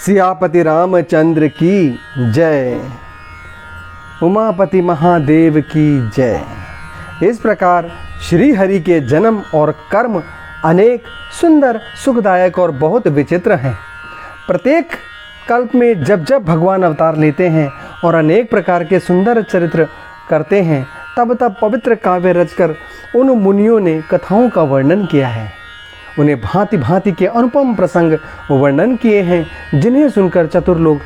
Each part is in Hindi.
सियापति रामचंद्र की जय, उमापति महादेव की जय। इस प्रकार श्री हरि के जन्म और कर्म अनेक सुंदर, सुखदायक और बहुत विचित्र हैं। प्रत्येक कल्प में जब जब भगवान अवतार लेते हैं और अनेक प्रकार के सुंदर चरित्र करते हैं, तब तब पवित्र काव्य रचकर उन मुनियों ने कथाओं का वर्णन किया है। उन्हें भांति भांति के अनुपम प्रसंग वर्णन किए हैं, जिन्हें सुनकर चतुर लोग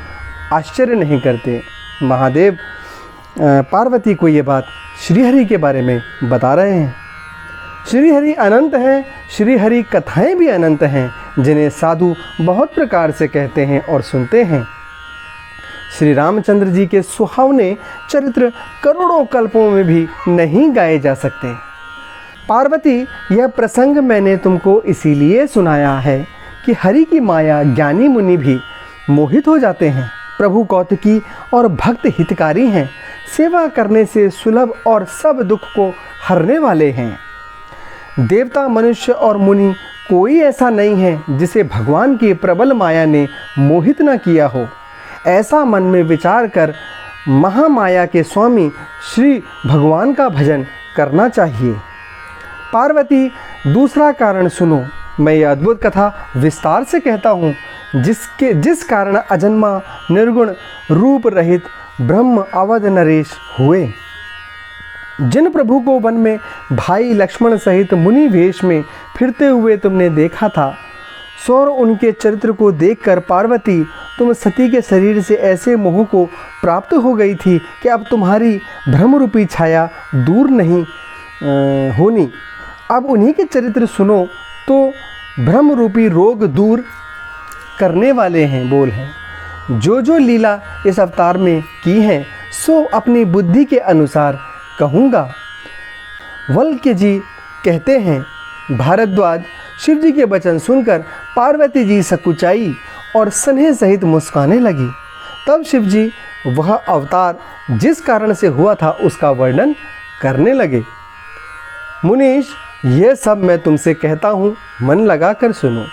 आश्चर्य नहीं करते। महादेव पार्वती को ये बात श्रीहरि के बारे में बता रहे हैं। श्रीहरि अनंत हैं, श्रीहरि कथाएं भी अनंत हैं, जिन्हें साधु बहुत प्रकार से कहते हैं और सुनते हैं। श्री रामचंद्र जी के सुहावने चरित्र करोड़ों कल्पों में भी नहीं गाए जा सकते। पार्वती, यह प्रसंग मैंने तुमको इसीलिए सुनाया है कि हरि की माया ज्ञानी मुनि भी मोहित हो जाते हैं। प्रभु कौतुकी और भक्त हितकारी हैं, सेवा करने से सुलभ और सब दुख को हरने वाले हैं। देवता, मनुष्य और मुनि कोई ऐसा नहीं है जिसे भगवान की प्रबल माया ने मोहित न किया हो। ऐसा मन में विचार कर महामाया के स्वामी श्री भगवान का भजन करना चाहिए। पार्वती, दूसरा कारण सुनो। मैं यह अद्भुत कथा विस्तार से कहता हूँ, जिस कारण अजन्मा निर्गुण रूप रहित ब्रह्म अवध नरेश हुए। जिन प्रभु को वन में भाई लक्ष्मण सहित मुनि वेश में फिरते हुए तुमने देखा था, सौर उनके चरित्र को देखकर पार्वती, तुम सती के शरीर से ऐसे मोह को प्राप्त हो गई थी कि अब तुम्हारी भ्रमरूपी छाया दूर नहीं होनी। अब उन्हीं के चरित्र सुनो तो भ्रमरूपी रोग दूर करने वाले हैं बोल हैं। जो जो लीला इस अवतार में की हैं, सो अपनी बुद्धि के अनुसार कहूँगा। वल्क्य जी कहते हैं, भारद्वाज शिव जी के वचन सुनकर पार्वती जी सकुचाई और स्नेह सहित मुस्काने लगी। तब शिव जी वह अवतार जिस कारण से हुआ था उसका वर्णन करने लगे। मुनीश, यह सब मैं तुमसे कहता हूँ, मन लगाकर सुनो।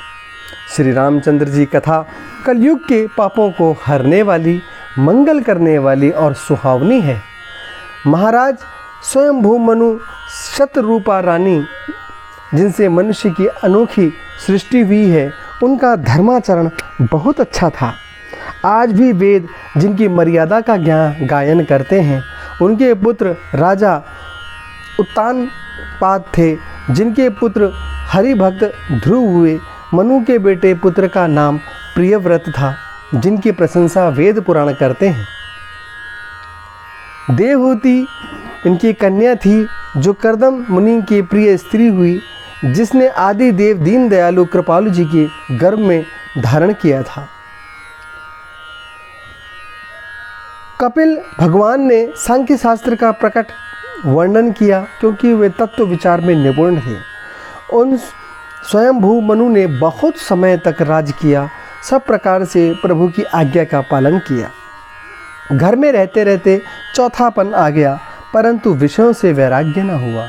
श्री रामचंद्र जी कथा कलयुग के पापों को हरने वाली, मंगल करने वाली और सुहावनी है। महाराज स्वयंभू मनु शतरूपा रानी, जिनसे मनुष्य की अनोखी सृष्टि हुई है, उनका धर्माचरण बहुत अच्छा था। आज भी वेद जिनकी मर्यादा का गायन करते हैं, उनके पुत्र राजा उत्तानपाद थे, जिनके पुत्र हरिभक्त ध्रुव हुए। मनु के बेटे पुत्र का नाम प्रियव्रत था, जिनकी प्रशंसा वेद पुराण करते हैं। देवहूति इनकी कन्या थी, जो कर्दम मुनि की प्रिय स्त्री हुई, जिसने आदि देव दीन दयालु कृपालु जी के गर्भ में धारण किया था। कपिल भगवान ने सांख्य शास्त्र का प्रकट वर्णन किया, क्योंकि वे तत्व विचार में निपुण थे। उन स्वयंभू मनु ने बहुत समय तक राज किया, सब प्रकार से प्रभु की आज्ञा का पालन किया। घर में रहते रहते चौथापन आ गया, परंतु विषयों से वैराग्य न हुआ।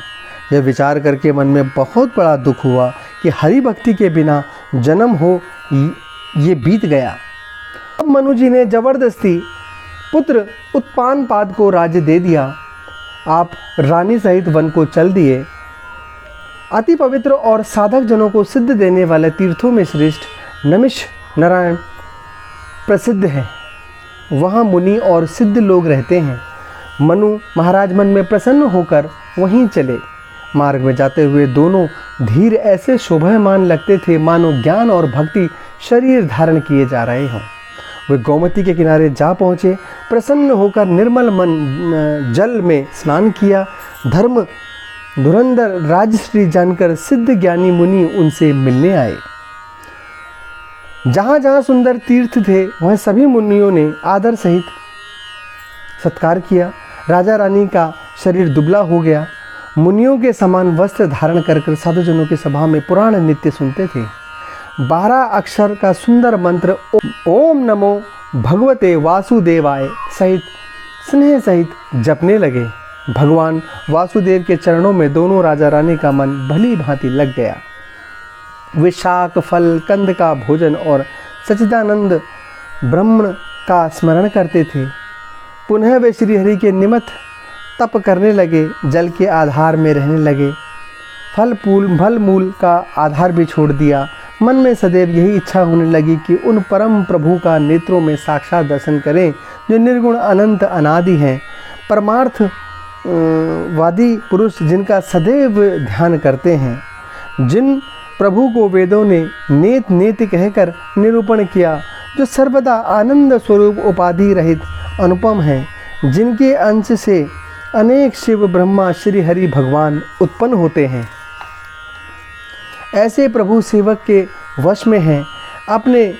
यह विचार करके मन में बहुत बड़ा दुख हुआ कि हरि भक्ति के बिना जन्म हो ये बीत गया। अब मनु जी ने जबरदस्ती पुत्र उत्तानपाद को राज्य दे दिया। आप रानी सहित वन को चल दिए। अति पवित्र और साधक जनों को सिद्ध देने वाले तीर्थों में श्रेष्ठ नमिष नारायण प्रसिद्ध है। वहाँ मुनि और सिद्ध लोग रहते हैं। मनु महाराज मन में प्रसन्न होकर वहीं चले। मार्ग में जाते हुए दोनों धीर ऐसे शोभायमान लगते थे, मानो ज्ञान और भक्ति शरीर धारण किए जा रहे हों। वे गोमती के किनारे जा पहुँचे। प्रसन्न होकर निर्मल मन जल में स्नान किया। धर्म धुरंधर राजश्री जानकर सिद्ध ज्ञानी मुनि उनसे मिलने आए। जहाँ जहाँ सुंदर तीर्थ थे, वह सभी मुनियों ने आदर सहित सत्कार किया। राजा रानी का शरीर दुबला हो गया। मुनियों के समान वस्त्र धारण कर साधुजनों की सभा में पुराण नित्य सुनते थे। 12 अक्षर का सुंदर मंत्र ओम नमो भगवते वासुदेवाय सहित स्नेह सहित जपने लगे। भगवान वासुदेव के चरणों में दोनों राजा रानी का मन भली भांति लग गया। वे शाक, फल, कंद का भोजन और सच्चिदानंद ब्रह्म का स्मरण करते थे। पुनः वे श्रीहरि के निमित्त तप करने लगे, जल के आधार में रहने लगे, फल मूल का आधार भी छोड़ दिया। मन में सदैव यही इच्छा होने लगी कि उन परम प्रभु का नेत्रों में साक्षात दर्शन करें, जो निर्गुण अनंत अनादि हैं, परमार्थ वादी पुरुष जिनका सदैव ध्यान करते हैं, जिन प्रभु को वेदों ने नेत नेति कहकर निरूपण किया, जो सर्वदा आनंद स्वरूप उपाधि रहित अनुपम हैं, जिनके अंश से अनेक शिव ब्रह्मा श्री हरि भगवान उत्पन्न होते हैं। ऐसे प्रभु सेवक के वश में हैं, अपने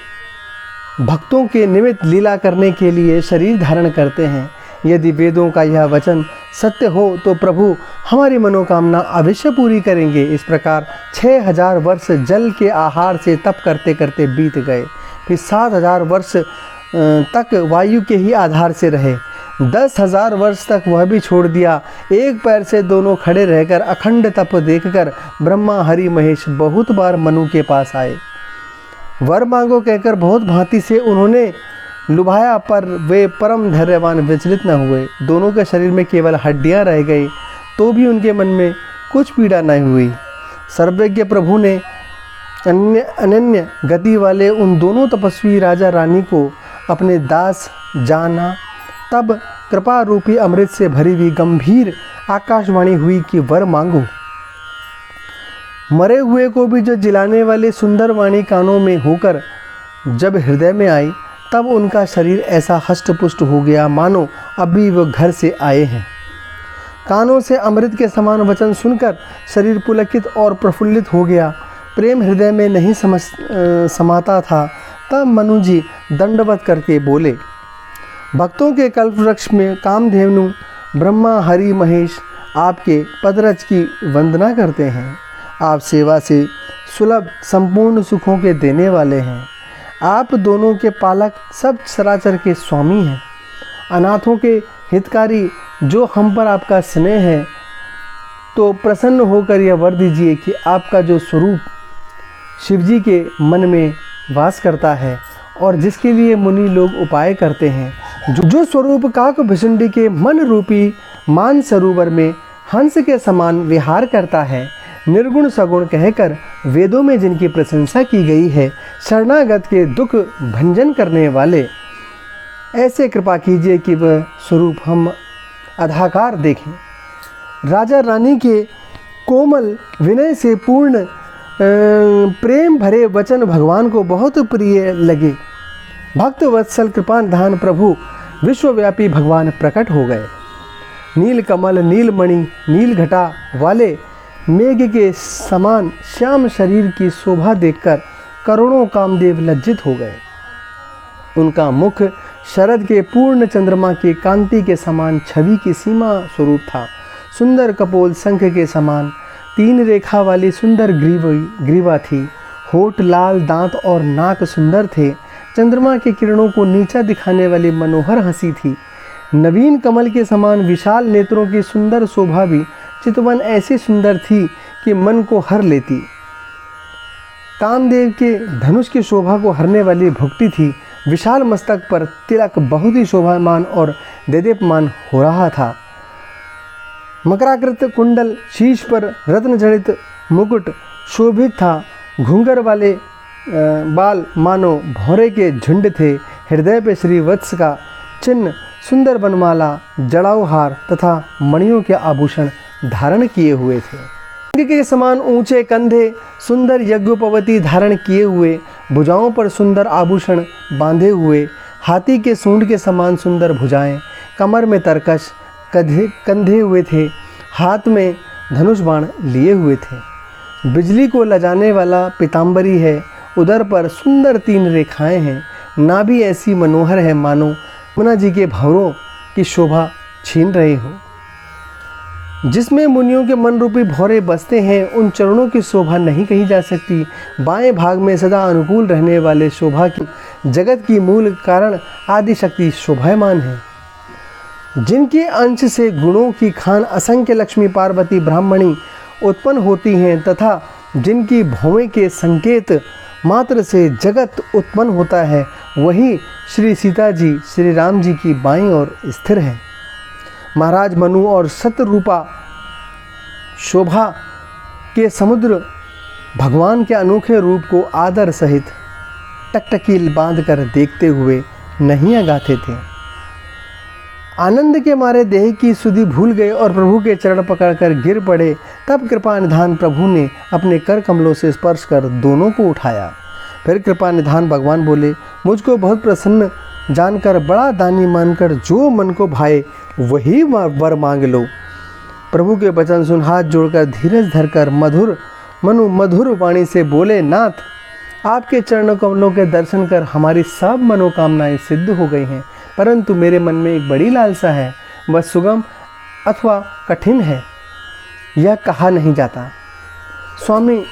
भक्तों के निमित्त लीला करने के लिए शरीर धारण करते हैं। यदि वेदों का यह वचन सत्य हो तो प्रभु हमारी मनोकामना अवश्य पूरी करेंगे। इस प्रकार 6000 वर्ष जल के आहार से तप करते करते बीत गए। फिर 7000 वर्ष तक वायु के ही आधार से रहे। 10,000 वर्ष तक वह भी छोड़ दिया। एक पैर से दोनों खड़े रहकर अखंड तप देखकर ब्रह्मा हरि महेश बहुत बार मनु के पास आए। वर मांगो कहकर बहुत भांति से उन्होंने लुभाया, पर वे परम धैर्यवान विचलित न हुए। दोनों के शरीर में केवल हड्डियां रह गई, तो भी उनके मन में कुछ पीड़ा नहीं हुई। सर्वज्ञ प्रभु ने अनन्य गति वाले उन दोनों तपस्वी राजा रानी को अपने दास जाना। तब कृपा रूपी अमृत से भरी हुई गंभीर आकाशवाणी हुई कि वर मांगो। मरे हुए को भी जो जिलाने वाली सुंदर वाणी कानों में होकर जब हृदय में आई, तब उनका शरीर ऐसा हष्टपुष्ट हो गया मानो अभी वो घर से आए हैं। कानों से अमृत के समान वचन सुनकर शरीर पुलकित और प्रफुल्लित हो गया। प्रेम हृदय में नहीं समाता था। तब मनु जी दंडवत करके बोले, भक्तों के कल्पवृक्ष में कामधेनु ब्रह्मा हरि महेश आपके पदरज की वंदना करते हैं। आप सेवा से सुलभ संपूर्ण सुखों के देने वाले हैं। आप दोनों के पालक, सब चराचर के स्वामी हैं, अनाथों के हितकारी। जो हम पर आपका स्नेह है, तो प्रसन्न होकर यह वर दीजिए कि आपका जो स्वरूप शिवजी के मन में वास करता है और जिसके लिए मुनि लोग उपाय करते हैं, जो स्वरूप काक भिषुंडी के मन रूपी मान सरोवर में हंस के समान विहार करता है, निर्गुण सगुण कहकर वेदों में जिनकी प्रशंसा की गई है, शरणागत के दुख भंजन करने वाले, ऐसे कृपा कीजिए कि वह स्वरूप हम अधाकार देखें। राजा रानी के कोमल विनय से पूर्ण प्रेम भरे वचन भगवान को बहुत प्रिय लगे। भक्त वत्सल कृपानिधान प्रभु विश्वव्यापी भगवान प्रकट हो गए। नील कमल, नीलमणि, नील घटा वाले मेघ के समान श्याम शरीर की शोभा देखकर करोड़ों कामदेव लज्जित हो गए। उनका मुख शरद के पूर्ण चंद्रमा की कांति के समान छवि की सीमा स्वरूप था। सुंदर कपोल शंख के समान 3 रेखा वाली सुंदर ग्रीवा थी। होठ लाल, दांत और नाक सुंदर थे। चंद्रमा की किरणों को नीचा दिखाने वाली मनोहर हंसी थी। नवीन कमल के समान विशाल नेत्रों की सुंदर शोभा भी चितवन ऐसी सुंदर थी कि मन को हर लेती। कामदेव के धनुष की शोभा को हरने वाली भुक्ति थी। विशाल मस्तक पर तिलक बहुत ही शोभामान और देदीप्यमान हो रहा था। मकराकृत कुंडल, शीश पर रत्न जड़ित मुकुट शोभित था। घूंघर वाले बाल मानो भौरे के झुंड थे। हृदय पे श्री वत्स का चिन्ह, सुंदर बनमाला, जड़ाऊ हार तथा मणियों के आभूषण धारण किए हुए थे। सिंह के समान ऊंचे कंधे, सुंदर यज्ञोपवती धारण किए हुए, भुजाओं पर सुंदर आभूषण बांधे हुए, हाथी के सूंड के समान सुंदर भुजाएं, कमर में तरकश कंधे हुए थे, हाथ में धनुष बाण लिए हुए थे। बिजली को लजाने वाला पीताम्बरी है। उदर पर सुंदर 3 रेखाएं हैं। नाभि ऐसी मनोहर है मानो यमुना जी के भंवरों की शोभा छीन रहे हो। जिसमें मुनियों के मन रूपी भौरे बसते हैं, उन चरणों की शोभा नहीं कही जा सकती। बाएं भाग में सदा अनुकूल रहने वाले शोभा की जगत की मूल कारण आदि शक्ति शोभायमान है। जिनके अंश से गुणों की खान असंख्य लक्ष्मी पार्वती ब्राह्मणी उत्पन्न होती हैं तथा जिनकी भौवें के संकेत मात्र से जगत उत्पन्न होता है, वही श्री सीता जी श्री राम जी की बाईं ओर स्थिर है। महाराज मनु और शतरूपा शोभा के समुद्र भगवान के अनोखे रूप को आदर सहित टकटकील बांधकर देखते हुए नैया गाते थे। आनंद के मारे देह की सुधि भूल गए और प्रभु के चरण पकड़कर गिर पड़े। तब कृपा निधान प्रभु ने अपने कर कमलों से स्पर्श कर दोनों को उठाया। फिर कृपा निधान भगवान बोले, मुझको बहुत प्रसन्न जानकर, बड़ा दानी मानकर जो मन को भाए वही वर मांग लो। प्रभु के वचन सुन हाथ जोड़कर धीरज धरकर मधुर वाणी से बोले, नाथ, आपके चरणों कमलों के दर्शन कर हमारी सब मनोकामनाएं सिद्ध हो गई हैं, परंतु मेरे मन में एक बड़ी लालसा है, वह सुगम अथवा कठिन है, यह कहा नहीं जाता। स्वामी,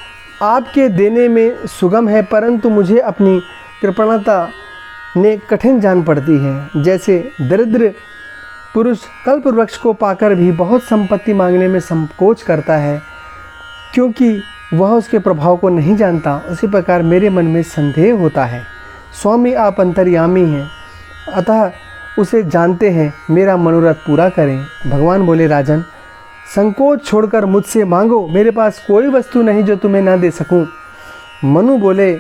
आपके देने में सुगम है, परंतु मुझे अपनी कृपणता ने कठिन जान पड़ती है। जैसे दरिद्र पुरुष कल्प वृक्ष को पाकर भी बहुत संपत्ति मांगने में संकोच करता है, क्योंकि वह उसके प्रभाव को नहीं जानता, उसी प्रकार मेरे मन में संदेह होता है। स्वामी, आप अंतर्यामी हैं, अतः उसे जानते हैं, मेरा मनोरथ पूरा करें। भगवान बोले, राजन, संकोच छोड़कर मुझसे मांगो, मेरे पास कोई वस्तु नहीं जो तुम्हें ना दे सकूं। मनु बोले,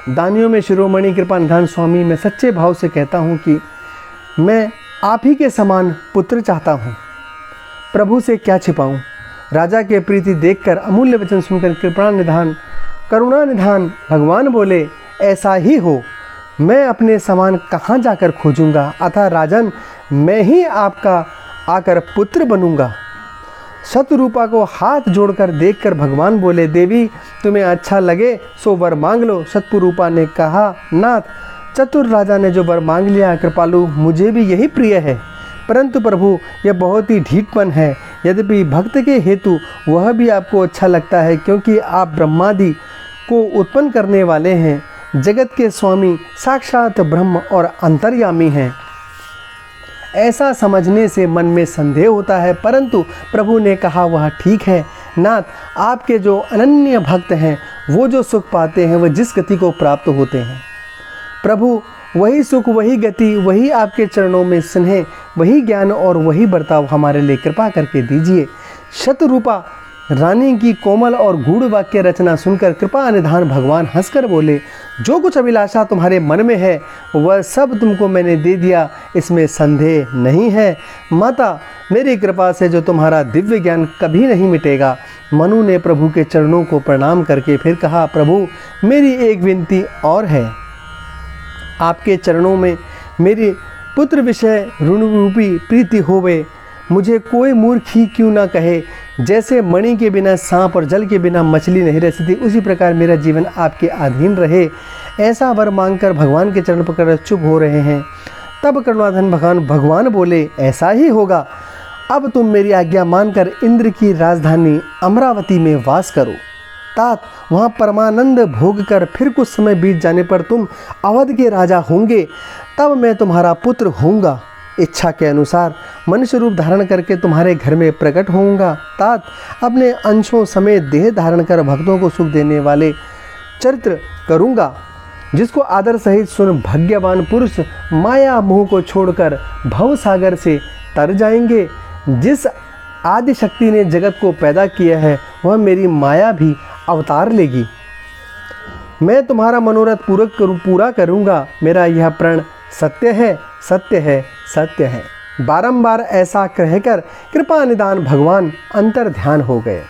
दानियों में शिरोमणि कृपा निधान स्वामी, मैं सच्चे भाव से कहता हूं कि मैं आप ही के समान पुत्र चाहता हूं, प्रभु से क्या छिपाऊं। राजा के प्रीति देखकर, अमूल्य वचन सुनकर करुणा निधान भगवान बोले, ऐसा ही हो, मैं अपने समान कहाँ जाकर खोजूंगा, अतः राजन, मैं ही आपका आकर पुत्र बनूंगा। शतरूपा को हाथ जोड़कर देखकर भगवान बोले, देवी, तुम्हें अच्छा लगे सो वर मांग लो। शतरूपा ने कहा, नाथ, चतुर राजा ने जो वर मांग लिया, कृपालु, मुझे भी यही प्रिय है, परंतु प्रभु, यह बहुत ही ढीठपन है। यद्यपि भक्त के हेतु वह भी आपको अच्छा लगता है, क्योंकि आप ब्रह्मादि को उत्पन्न करने वाले हैं, जगत के स्वामी, साक्षात ब्रह्म और अंतर्यामी हैं। ऐसा समझने से मन में संदेह होता है, परंतु प्रभु ने कहा, वह ठीक है। नाथ, आपके जो अनन्य भक्त हैं, वो जो सुख पाते हैं, वह जिस गति को प्राप्त होते हैं, प्रभु, वही सुख, वही गति, वही आपके चरणों में स्नेह, वही ज्ञान और वही बर्ताव हमारे लिए कृपा करके दीजिए। शतरूपा रानी की कोमल और गूढ़ वाक्य रचना सुनकर कृपा निधान भगवान हंसकर बोले, जो कुछ अभिलाषा तुम्हारे मन में है वह सब तुमको मैंने दे दिया, इसमें संदेह नहीं है। माता, मेरी कृपा से जो तुम्हारा दिव्य ज्ञान कभी नहीं मिटेगा। मनु ने प्रभु के चरणों को प्रणाम करके फिर कहा, प्रभु, मेरी एक विनती और है, आपके चरणों में मेरी पुत्र विषय ऋण रूपी प्रीति होवे। मुझे कोई मूर्ख ही क्यों ना कहे, जैसे मणि के बिना सांप और जल के बिना मछली नहीं रह सकती, उसी प्रकार मेरा जीवन आपके अधीन रहे। ऐसा वर मांगकर भगवान के चरण पकड़ चुप हो रहे हैं। तब करुणाधन भगवान बोले, ऐसा ही होगा। अब तुम मेरी आज्ञा मानकर इंद्र की राजधानी अमरावती में वास करो। तात, वहाँ परमानंद भोग कर फिर कुछ समय बीत जाने पर तुम अवध के राजा होंगे, तब मैं तुम्हारा पुत्र होऊंगा। इच्छा के अनुसार मनुष्य रूप धारण करके तुम्हारे घर में प्रकट होऊंगा। तात, अपने अंशों समेत देह धारण कर भक्तों को सुख देने वाले चरित्र करूंगा, जिसको आदर सहित सुन भाग्यवान पुरुष माया मोह को छोड़कर भव सागर से तर जाएंगे। जिस आदि शक्ति ने जगत को पैदा किया है, वह मेरी माया भी अवतार लेगी। मैं तुम्हारा मनोरथ पूरा करूंगा। मेरा यह प्रण सत्य है, सत्य है, सत्य है। बारंबार ऐसा कहकर कृपा निधान भगवान अंतर ध्यान हो गए।